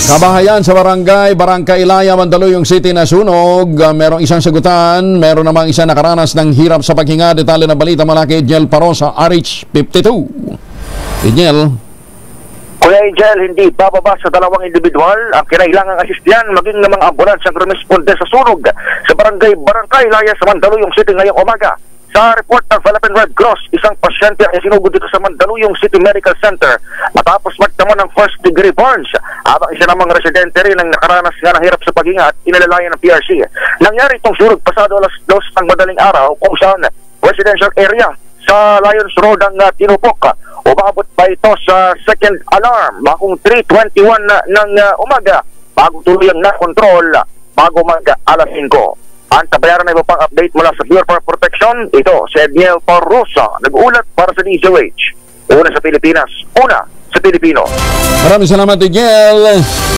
Kabahayan sa Barangay Ilaya, Mandaluyong City na sunog. Merong isang sagutan, meron namang isa nakaranas ng hirap sa paghinga. Detalye ng balita mula kay Edniel Parosa, RH52. Edniel. Kuya Angel, hindi bababa sa dalawang individual ang kinailangang asistyan maging ng mga ambulans ang rumisponde sa sunog sa Barangay Ilaya sa Mandaluyong City ngayong umaga. Sa report ng Philippine Red Cross, isang pasyente ang isinugod dito sa Mandaluyong City Medical Center matapos magtamo ng first-degree burns. Habang isa namang residente rin ang nakaranas nga ng hirap sa paghinga at inalalayan ng PRC. Nangyari itong sunog pasado alas 2 ng madaling araw kung saan residential area sa Lions Road ang tinupok. Umabot pa ito sa second alarm bakong 3:21 ng umaga bago tuluyang na-control bago mag-alas 5. Ang tabayaran na iba pang update mula sa Bureau of Protection, ito si Edniel Parosa, nag-ulat para sa DZOH. Una sa Pilipinas, una sa Pilipino. Maraming salamat, Edniel.